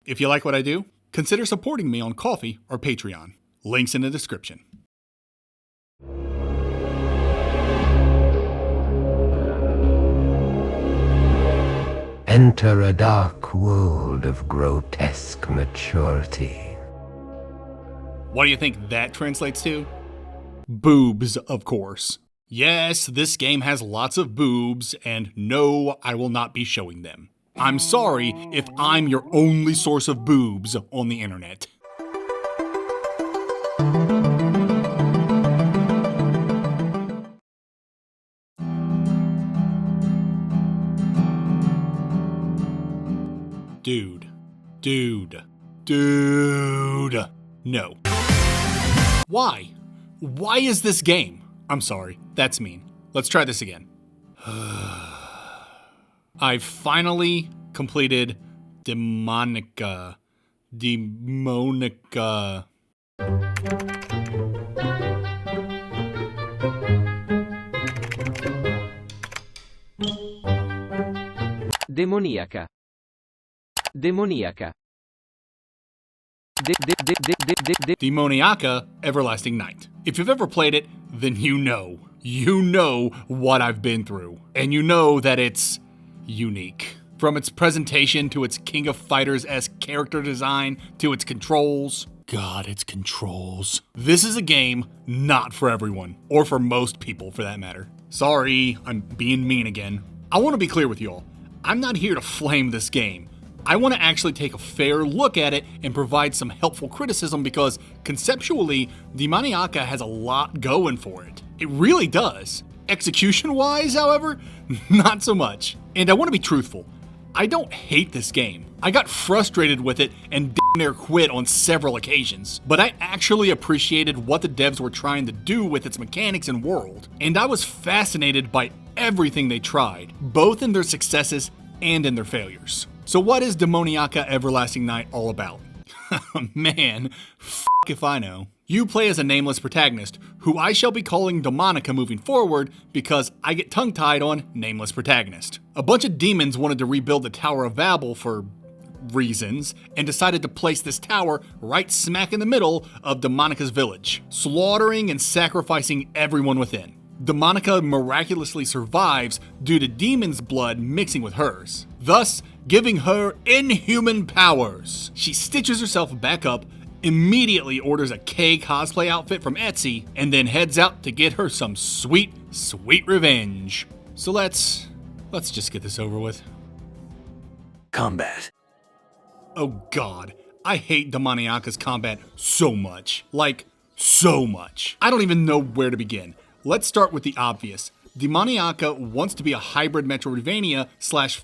If you like what I do, consider supporting me on Ko-fi or Patreon. Links in the description. Enter a dark world of grotesque maturity. What do you think that translates to? Boobs, of course. Yes, this game has lots of boobs, and no, I will not be showing them. I'm sorry if I'm your only source of boobs on the internet. Dude. No. Why? Why is this game? I'm sorry, that's mean. Let's try this again. I finally completed Demoniaca. Demoniaca. Demoniaca. Demoniaca. Demoniaca, Everlasting Night. If you've ever played it, then you know. You know what I've been through. And you know that it's unique. From its presentation to its King of Fighters-esque character design to its controls. God, its controls. This is a game not for everyone, or for most people for that matter. Sorry, I'm being mean again. I want to be clear with y'all. I'm not here to flame this game. I want to actually take a fair look at it and provide some helpful criticism because conceptually, Demoniaca has a lot going for it. It really does. Execution-wise, however, not so much. And I want to be truthful. I don't hate this game. I got frustrated with it and damn near quit on several occasions. But I actually appreciated what the devs were trying to do with its mechanics and world. And I was fascinated by everything they tried, both in their successes and in their failures. So what is Demoniaca Everlasting Night all about? Man, if I know. You play as a nameless protagonist, who I shall be calling Demoniaca moving forward because I get tongue-tied on nameless protagonist. A bunch of demons wanted to rebuild the Tower of Babel for reasons, and decided to place this tower right smack in the middle of Demoniaca's village, slaughtering and sacrificing everyone within. Demoniaca miraculously survives due to demons' blood mixing with hers, thus giving her inhuman powers. She stitches herself back up, immediately orders a K cosplay outfit from Etsy, and then heads out to get her some sweet, sweet revenge. So let's just get this over with. Combat. Oh god, I hate Demoniaca's combat so much. Like, so much. I don't even know where to begin. Let's start with the obvious. Demoniaca wants to be a hybrid Metroidvania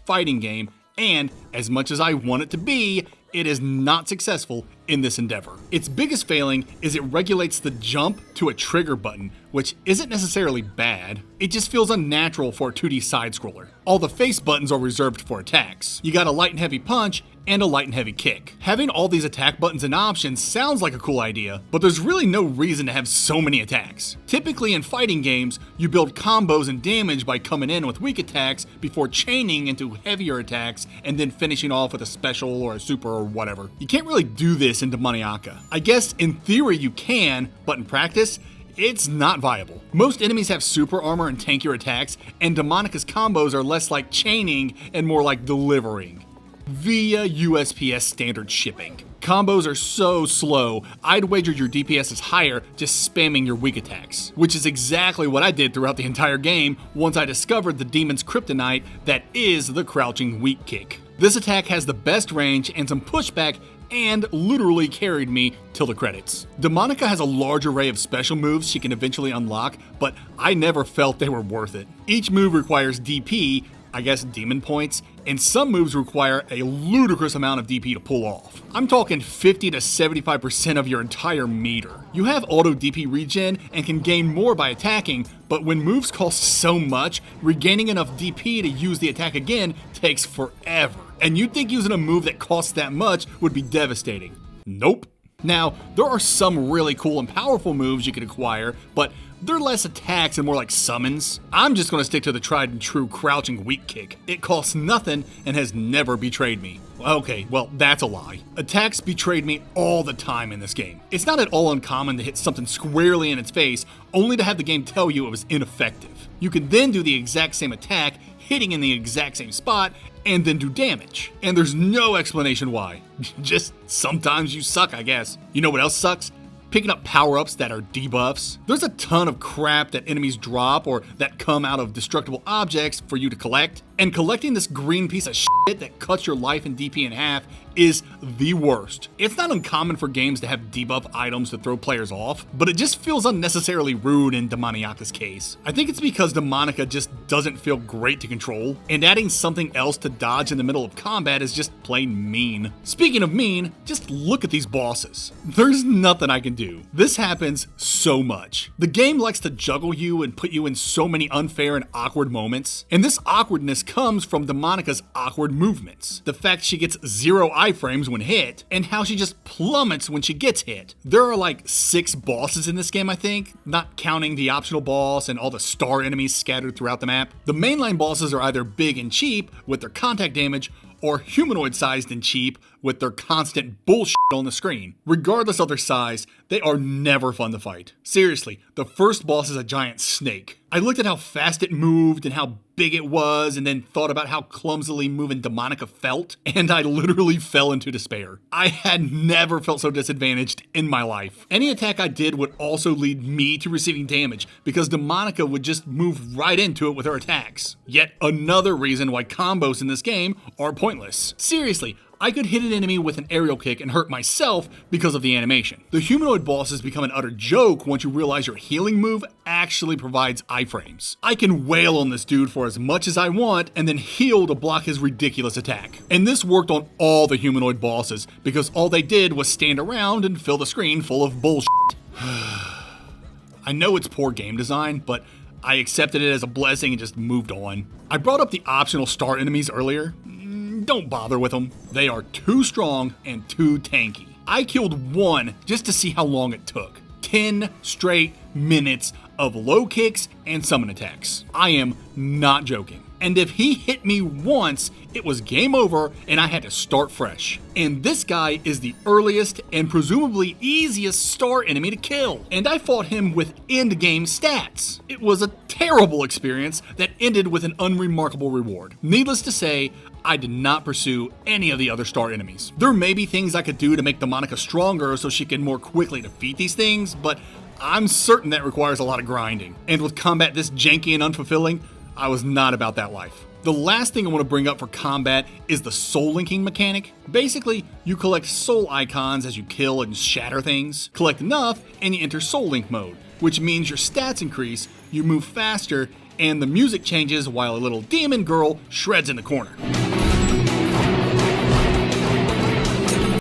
/ fighting game, and as much as I want it to be, it is not successful in this endeavor. Its biggest failing is it regulates the jump to a trigger button, which isn't necessarily bad. It just feels unnatural for a 2D side-scroller. All the face buttons are reserved for attacks. You got a light and heavy punch and a light and heavy kick. Having all these attack buttons and options sounds like a cool idea, but there's really no reason to have so many attacks. Typically in fighting games, you build combos and damage by coming in with weak attacks before chaining into heavier attacks and then finishing off with a special or a super or whatever. You can't really do this in Demoniaca. I guess in theory you can, but in practice, it's not viable. Most enemies have super armor and tankier attacks, and Demoniaca's combos are less like chaining and more like delivering via USPS standard shipping. Combos are so slow, I'd wager your DPS is higher just spamming your weak attacks, which is exactly what I did throughout the entire game once I discovered the demon's kryptonite that is the crouching weak kick. This attack has the best range and some pushback and literally carried me till the credits. Demoniaca has a large array of special moves she can eventually unlock, but I never felt they were worth it. Each move requires DP, I guess demon points, and some moves require a ludicrous amount of DP to pull off. I'm talking 50 to 75% of your entire meter. You have auto DP regen and can gain more by attacking, but when moves cost so much, regaining enough DP to use the attack again takes forever. And you'd think using a move that costs that much would be devastating. Nope. Now, there are some really cool and powerful moves you can acquire, but they're less attacks and more like summons. I'm just going to stick to the tried and true crouching weak kick. It costs nothing and has never betrayed me. Okay, well, that's a lie. Attacks betrayed me all the time in this game. It's not at all uncommon to hit something squarely in its face, only to have the game tell you it was ineffective. You can then do the exact same attack, hitting in the exact same spot, and then do damage. And there's no explanation why. Just sometimes you suck, I guess. You know what else sucks? Picking up power-ups that are debuffs. There's a ton of crap that enemies drop or that come out of destructible objects for you to collect, and collecting this green piece of shit that cuts your life and DP in half is the worst. It's not uncommon for games to have debuff items to throw players off, but it just feels unnecessarily rude in Demoniaca's case. I think it's because Demoniaca just doesn't feel great to control, and adding something else to dodge in the middle of combat is just plain mean. Speaking of mean, just look at these bosses. There's nothing I can do. This happens so much. The game likes to juggle you and put you in so many unfair and awkward moments, and this awkwardness comes from Demoniaca's awkward movements. The fact she gets 0 iframes when hit, and how she just plummets when she gets hit. There are like 6 bosses in this game, I think, not counting the optional boss and all the star enemies scattered throughout the map. The mainline bosses are either big and cheap with their contact damage, or humanoid-sized and cheap with their constant bullshit on the screen. Regardless of their size, they are never fun to fight. Seriously, the first boss is a giant snake. I looked at how fast it moved and how big it was, and then thought about how clumsily moving Demoniaca felt, and I literally fell into despair. I had never felt so disadvantaged in my life. Any attack I did would also lead me to receiving damage, because Demoniaca would just move right into it with her attacks. Yet another reason why combos in this game are pointless. Seriously, I could hit an enemy with an aerial kick and hurt myself because of the animation. The humanoid bosses become an utter joke once you realize your healing move actually provides iframes. I can wail on this dude for as much as I want and then heal to block his ridiculous attack. And this worked on all the humanoid bosses because all they did was stand around and fill the screen full of bullshit. I know it's poor game design, but I accepted it as a blessing and just moved on. I brought up the optional star enemies earlier. Don't bother with them. They are too strong and too tanky. I killed one just to see how long it took. 10 straight minutes of low kicks and summon attacks. I am not joking. And if he hit me once, it was game over and I had to start fresh. And this guy is the earliest and presumably easiest star enemy to kill. And I fought him with end-game stats. It was a terrible experience that ended with an unremarkable reward. Needless to say, I did not pursue any of the other star enemies. There may be things I could do to make Demoniaca stronger so she can more quickly defeat these things, but I'm certain that requires a lot of grinding. And with combat this janky and unfulfilling, I was not about that life. The last thing I want to bring up for combat is the soul linking mechanic. Basically, you collect soul icons as you kill and shatter things. Collect enough and you enter soul link mode, which means your stats increase, you move faster, and the music changes while a little demon girl shreds in the corner.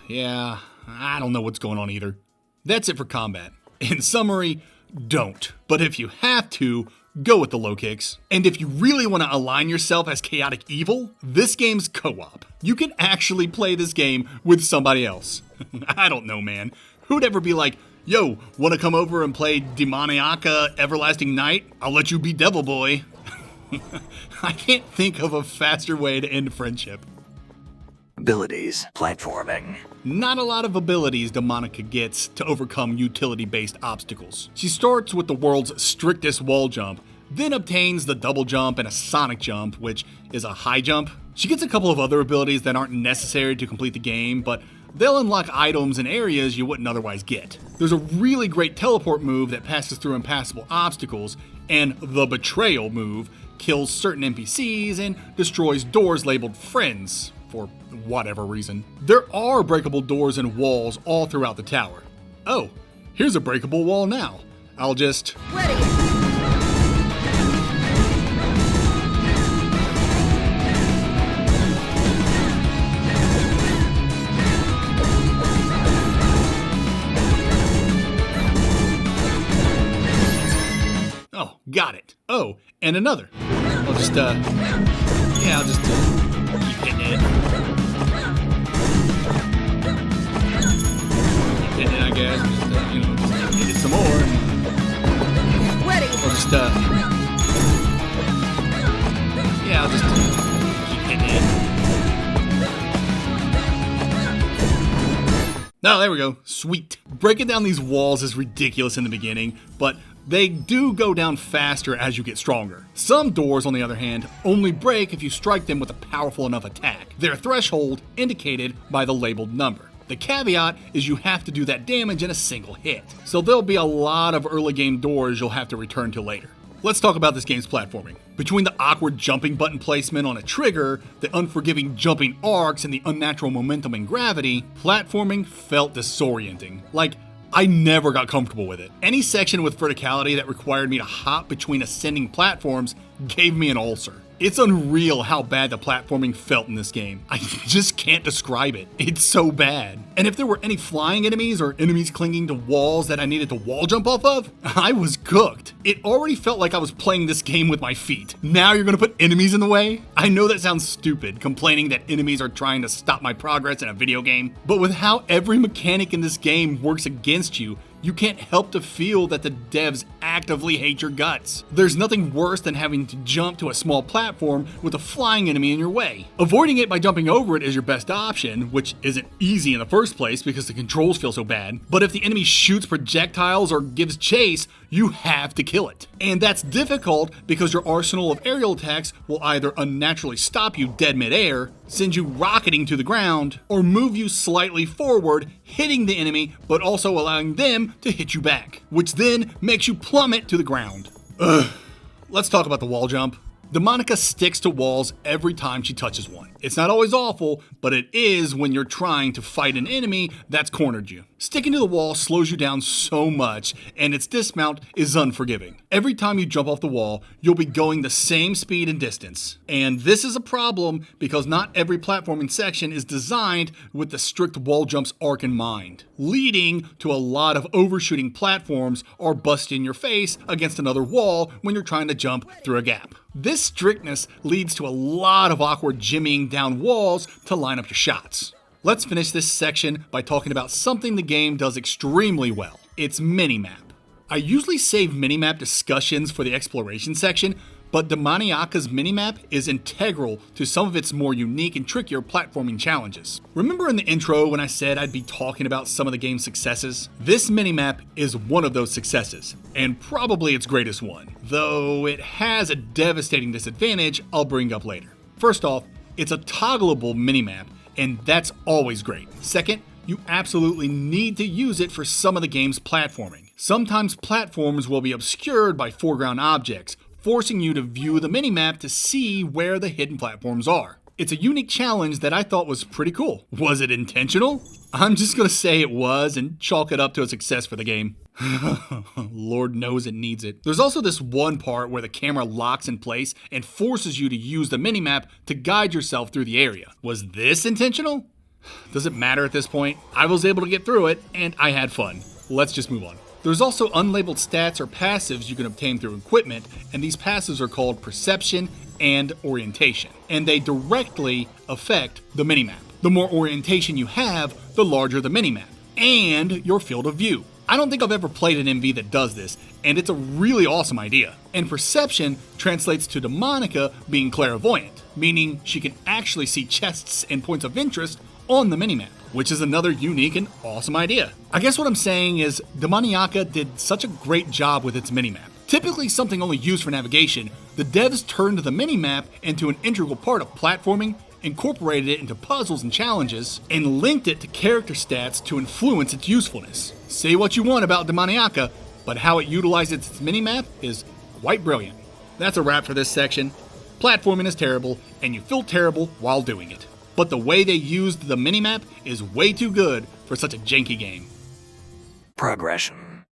Yeah, I don't know what's going on either. That's it for combat. In summary, don't. But if you have to, go with the low kicks. And if you really want to align yourself as chaotic evil, this game's co-op. You can actually play this game with somebody else. I don't know, man. Who'd ever be like, yo, want to come over and play Demoniaca Everlasting Night? I'll let you be Devil Boy. I can't think of a faster way to end friendship. Abilities. Platforming. Not a lot of abilities Demoniaca gets to overcome utility-based obstacles. She starts with the world's strictest wall jump, then obtains the double jump and a sonic jump, which is a high jump. She gets a couple of other abilities that aren't necessary to complete the game, but they'll unlock items in areas you wouldn't otherwise get. There's a really great teleport move that passes through impassable obstacles, and the Betrayal move kills certain NPCs and destroys doors labeled friends, for whatever reason. There are breakable doors and walls all throughout the tower. Oh, here's a breakable wall now. I'll just... Oh, got it. Oh, and another. I'll just, keep hitting it. Oh, there we go. Sweet. Breaking down these walls is ridiculous in the beginning, but they do go down faster as you get stronger. Some doors, on the other hand, only break if you strike them with a powerful enough attack, their threshold indicated by the labeled number. The caveat is you have to do that damage in a single hit, so there'll be a lot of early game doors you'll have to return to later. Let's talk about this game's platforming. Between the awkward jumping button placement on a trigger, the unforgiving jumping arcs, and the unnatural momentum and gravity, platforming felt disorienting. Like, I never got comfortable with it. Any section with verticality that required me to hop between ascending platforms gave me an ulcer. It's unreal how bad the platforming felt in this game. I just can't describe it. It's so bad. And if there were any flying enemies or enemies clinging to walls that I needed to wall jump off of, I was cooked. It already felt like I was playing this game with my feet. Now you're gonna put enemies in the way? I know that sounds stupid, complaining that enemies are trying to stop my progress in a video game, but with how every mechanic in this game works against you, you can't help to feel that the devs actively hate your guts. There's nothing worse than having to jump to a small platform with a flying enemy in your way. Avoiding it by jumping over it is your best option, which isn't easy in the first place because the controls feel so bad. But if the enemy shoots projectiles or gives chase, you have to kill it. And that's difficult because your arsenal of aerial attacks will either unnaturally stop you dead midair, send you rocketing to the ground, or move you slightly forward, hitting the enemy, but also allowing them to hit you back, which then makes you plummet to the ground. Let's talk about the wall jump. Demoniaca sticks to walls every time she touches one. It's not always awful, but it is when you're trying to fight an enemy that's cornered you. Sticking to the wall slows you down so much, and its dismount is unforgiving. Every time you jump off the wall, you'll be going the same speed and distance. And this is a problem because not every platforming section is designed with the strict wall jumps arc in mind, leading to a lot of overshooting platforms or busting your face against another wall when you're trying to jump through a gap. This strictness leads to a lot of awkward jimmying down walls to line up your shots. Let's finish this section by talking about something the game does extremely well. Its minimap. I usually save minimap discussions for the exploration section, but Demoniaca's minimap is integral to some of its more unique and trickier platforming challenges. Remember in the intro when I said I'd be talking about some of the game's successes? This minimap is one of those successes, and probably its greatest one, though it has a devastating disadvantage I'll bring up later. First off, it's a toggleable minimap, and that's always great. Second, you absolutely need to use it for some of the game's platforming. Sometimes platforms will be obscured by foreground objects, forcing you to view the minimap to see where the hidden platforms are. It's a unique challenge that I thought was pretty cool. Was it intentional? I'm just gonna say it was and chalk it up to a success for the game. Lord knows it needs it. There's also this one part where the camera locks in place and forces you to use the minimap to guide yourself through the area. Was this intentional? Does it matter at this point? I was able to get through it and I had fun. Let's just move on. There's also unlabeled stats or passives you can obtain through equipment, and these passives are called Perception and Orientation, and they directly affect the minimap. The more orientation you have, the larger the minimap, and your field of view. I don't think I've ever played an MV that does this, and it's a really awesome idea. And Perception translates to Demoniaca being clairvoyant, meaning she can actually see chests and points of interest on the minimap, which is another unique and awesome idea. I guess what I'm saying is Demoniaca did such a great job with its minimap. Typically something only used for navigation, the devs turned the minimap into an integral part of platforming, incorporated it into puzzles and challenges, and linked it to character stats to influence its usefulness. Say what you want about Demoniaca, but how it utilizes its minimap is quite brilliant. That's a wrap for this section. Platforming is terrible, and you feel terrible while doing it. But the way they used the minimap is way too good for such a janky game. Progression.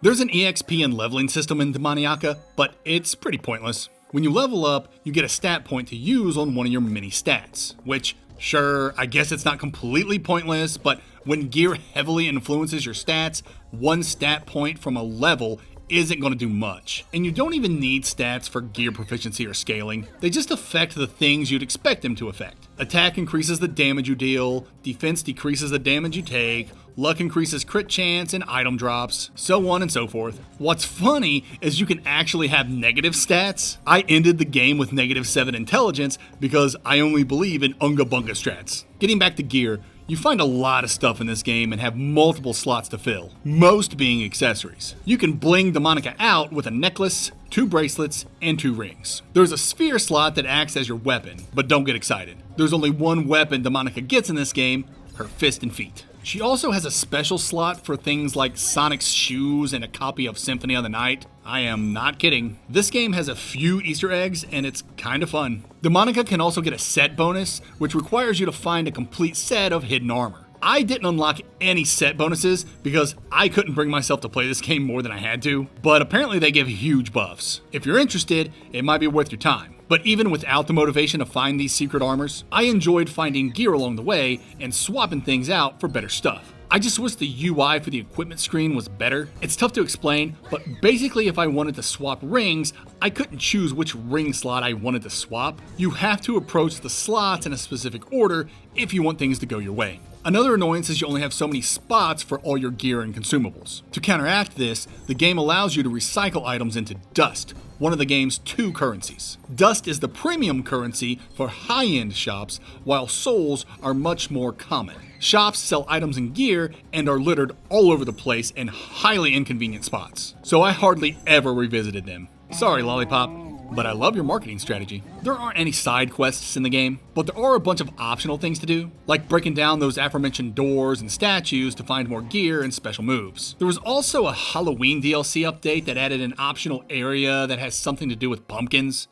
There's an EXP and leveling system in Demoniaca, but it's pretty pointless. When you level up, you get a stat point to use on one of your mini stats, which, sure, I guess it's not completely pointless, but when gear heavily influences your stats, one stat point from a level isn't going to do much. And you don't even need stats for gear proficiency or scaling. They just affect the things you'd expect them to affect. Attack increases the damage you deal, defense decreases the damage you take, luck increases crit chance and item drops, so on and so forth. What's funny is you can actually have negative stats. I ended the game with -7 intelligence because I only believe in Unga Bunga strats. Getting back to gear, You find a lot of stuff in this game and have multiple slots to fill, most being accessories. You can bling Demoniaca out with a necklace, 2 bracelets, and 2 rings. There's a sphere slot that acts as your weapon, but don't get excited. There's only one weapon Demoniaca gets in this game, her fist and feet. She also has a special slot for things like Sonic's shoes and a copy of Symphony of the Night. I am not kidding. This game has a few Easter eggs and it's kind of fun. Demoniaca can also get a set bonus, which requires you to find a complete set of hidden armor. I didn't unlock any set bonuses because I couldn't bring myself to play this game more than I had to, but apparently they give huge buffs. If you're interested, it might be worth your time. But even without the motivation to find these secret armors, I enjoyed finding gear along the way and swapping things out for better stuff. I just wish the UI for the equipment screen was better. It's tough to explain, but basically if I wanted to swap rings, I couldn't choose which ring slot I wanted to swap. You have to approach the slots in a specific order if you want things to go your way. Another annoyance is you only have so many spots for all your gear and consumables. To counteract this, the game allows you to recycle items into dust, one of the game's 2 currencies. Dust is the premium currency for high-end shops, while souls are much more common. Shops sell items and gear and are littered all over the place in highly inconvenient spots, so I hardly ever revisited them. Sorry, Lollipop, but I love your marketing strategy. There aren't any side quests in the game, but there are a bunch of optional things to do, like breaking down those aforementioned doors and statues to find more gear and special moves. There was also a Halloween DLC update that added an optional area that has something to do with pumpkins.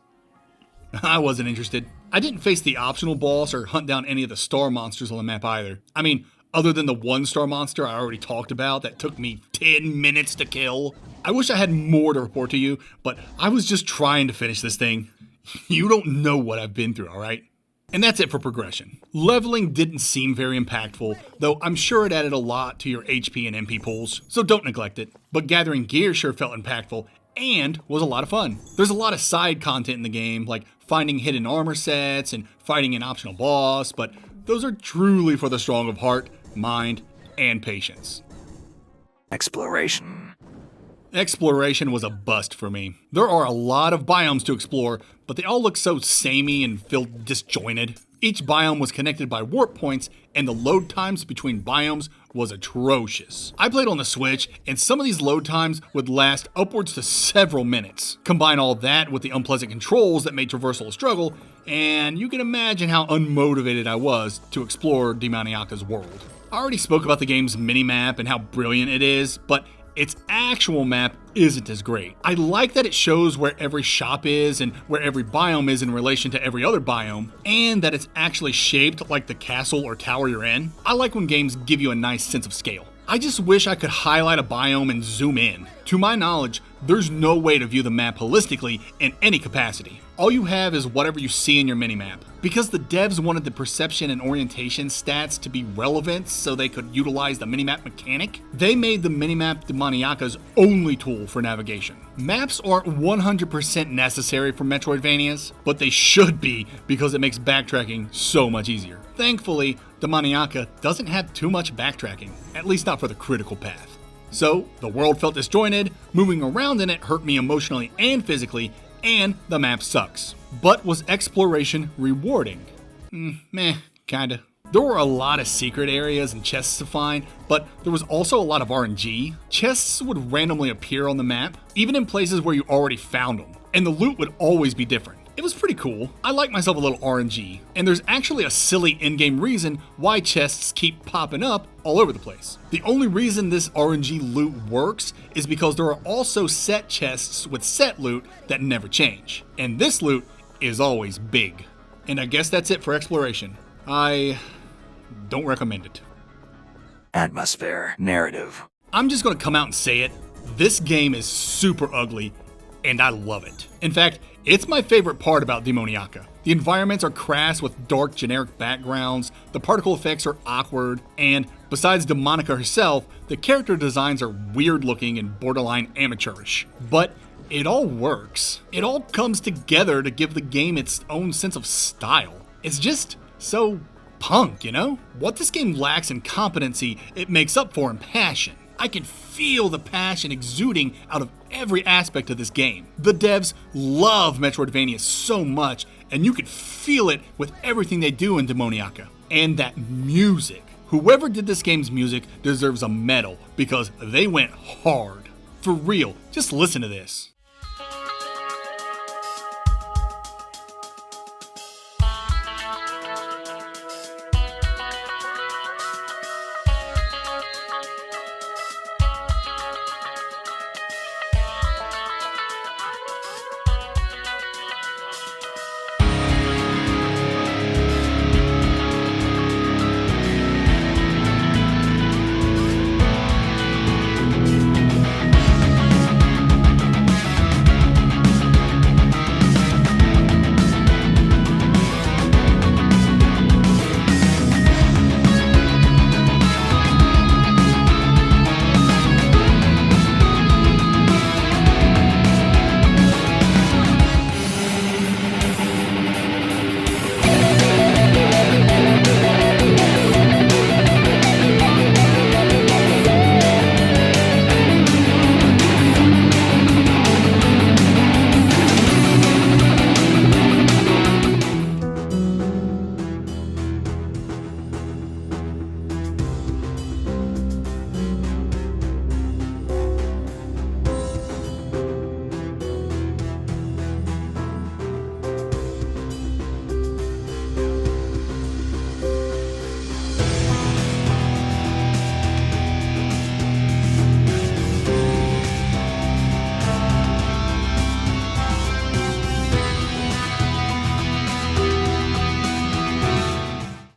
I wasn't interested. I didn't face the optional boss or hunt down any of the star monsters on the map either. I mean, other than the 1-star monster I already talked about that took me 10 minutes to kill. I wish I had more to report to you, but I was just trying to finish this thing. You don't know what I've been through, alright? And that's it for progression. Leveling didn't seem very impactful, though I'm sure it added a lot to your HP and MP pools, so don't neglect it. But gathering gear sure felt impactful, and was a lot of fun. There's a lot of side content in the game, like finding hidden armor sets and fighting an optional boss, but those are truly for the strong of heart, mind, and patience. Exploration. Exploration was a bust for me. There are a lot of biomes to explore, but they all look so samey and feel disjointed. Each biome was connected by warp points, and the load times between biomes was atrocious. I played on the Switch, and some of these load times would last upwards to several minutes. Combine all that with the unpleasant controls that made traversal a struggle, and you can imagine how unmotivated I was to explore Demoniaca's world. I already spoke about the game's minimap and how brilliant it is, but its actual map isn't as great. I like that it shows where every shop is and where every biome is in relation to every other biome, and that it's actually shaped like the castle or tower you're in. I like when games give you a nice sense of scale. I just wish I could highlight a biome and zoom in. To my knowledge, there's no way to view the map holistically in any capacity. All you have is whatever you see in your minimap. Because the devs wanted the perception and orientation stats to be relevant so they could utilize the minimap mechanic, they made the minimap Demoniaca's only tool for navigation. Maps aren't 100% necessary for Metroidvanias, but they should be because it makes backtracking so much easier. Thankfully, Demoniaca doesn't have too much backtracking, at least not for the critical path. So, the world felt disjointed, moving around in it hurt me emotionally and physically, and the map sucks. But was exploration rewarding? Meh, kinda. There were a lot of secret areas and chests to find, but there was also a lot of RNG. Chests would randomly appear on the map, even in places where you already found them, and the loot would always be different. It was pretty cool. I like myself a little RNG, and there's actually a silly in-game reason why chests keep popping up all over the place. The only reason this RNG loot works is because there are also set chests with set loot that never change, and this loot is always big. And I guess that's it for exploration. I don't recommend it. Atmosphere. Narrative. I'm just gonna come out and say it. This game is super ugly, and I love it. In fact, it's my favorite part about Demoniaca. The environments are crass with dark, generic backgrounds, the particle effects are awkward, and besides Demoniaca herself, the character designs are weird looking and borderline amateurish. But it all works. It all comes together to give the game its own sense of style. It's just so punk, you know? What this game lacks in competency, it makes up for in passion. I can feel the passion exuding out of every aspect of this game. The devs love Metroidvania so much, and you can feel it with everything they do in Demoniaca. And that music. Whoever did this game's music deserves a medal because they went hard. For real, just listen to this.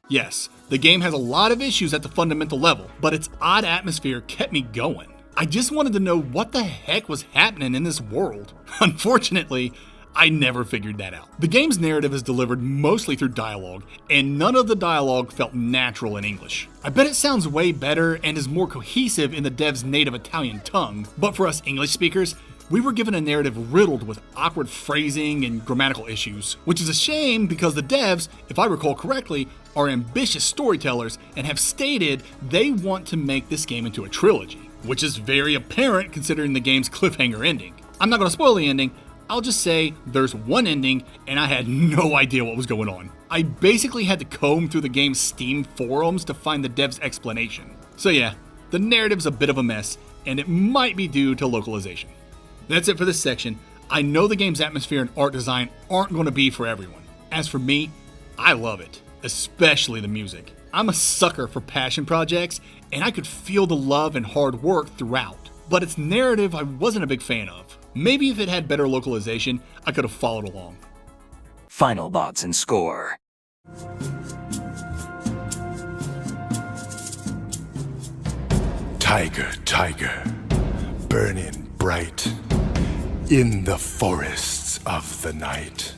Yes, the game has a lot of issues at the fundamental level, but its odd atmosphere kept me going. I just wanted to know what the heck was happening in this world. Unfortunately, I never figured that out. The game's narrative is delivered mostly through dialogue, and none of the dialogue felt natural in English. I bet it sounds way better and is more cohesive in the dev's native Italian tongue, but for us English speakers, we were given a narrative riddled with awkward phrasing and grammatical issues, which is a shame because the devs, if I recall correctly, are ambitious storytellers and have stated they want to make this game into a trilogy, which is very apparent considering the game's cliffhanger ending. I'm not going to spoil the ending, I'll just say there's one ending and I had no idea what was going on. I basically had to comb through the game's Steam forums to find the dev's explanation. So yeah, the narrative's a bit of a mess and it might be due to localization. That's it for this section. I know the game's atmosphere and art design aren't going to be for everyone. As for me, I love it, especially the music. I'm a sucker for passion projects, and I could feel the love and hard work throughout. But its narrative I wasn't a big fan of. Maybe if it had better localization, I could have followed along. Final thoughts and score. Tiger, tiger, burning bright in the forests of the night.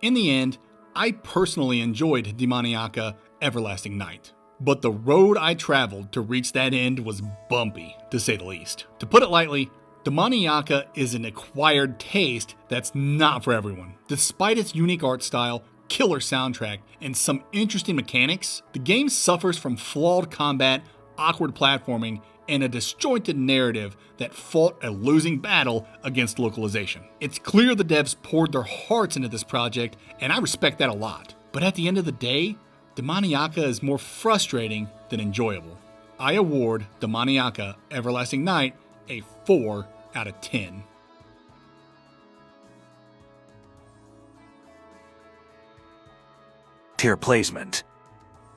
In the end, I personally enjoyed Demoniaca Everlasting Night, but the road I traveled to reach that end was bumpy, to say the least. To put it lightly, Demoniaca is an acquired taste that's not for everyone. Despite its unique art style, killer soundtrack, and some interesting mechanics, the game suffers from flawed combat, awkward platforming, and a disjointed narrative that fought a losing battle against localization. It's clear the devs poured their hearts into this project, and I respect that a lot. But at the end of the day, Demoniaca is more frustrating than enjoyable. I award Demoniaca Everlasting Night a 4 out of 10. Tier placement.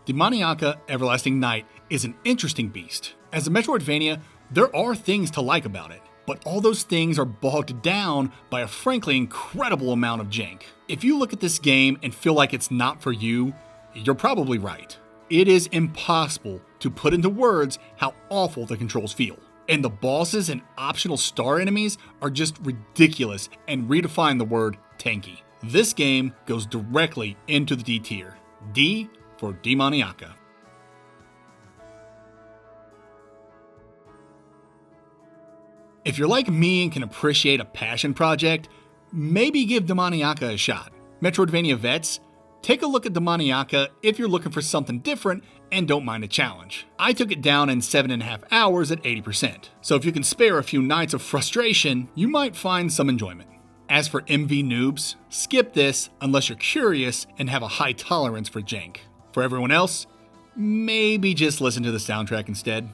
Demoniaca Everlasting Night is an interesting beast. As a Metroidvania, there are things to like about it, but all those things are bogged down by a frankly incredible amount of jank. If you look at this game and feel like it's not for you, you're probably right. It is impossible to put into words how awful the controls feel. And the bosses and optional star enemies are just ridiculous and redefine the word tanky. This game goes directly into the D tier. D for Demoniaca. If you're like me and can appreciate a passion project, maybe give Demoniaca a shot. Metroidvania vets, take a look at Demoniaca if you're looking for something different and don't mind a challenge. I took it down in 7.5 hours at 80%, so if you can spare a few nights of frustration, you might find some enjoyment. As for MV noobs, skip this unless you're curious and have a high tolerance for jank. For everyone else, maybe just listen to the soundtrack instead.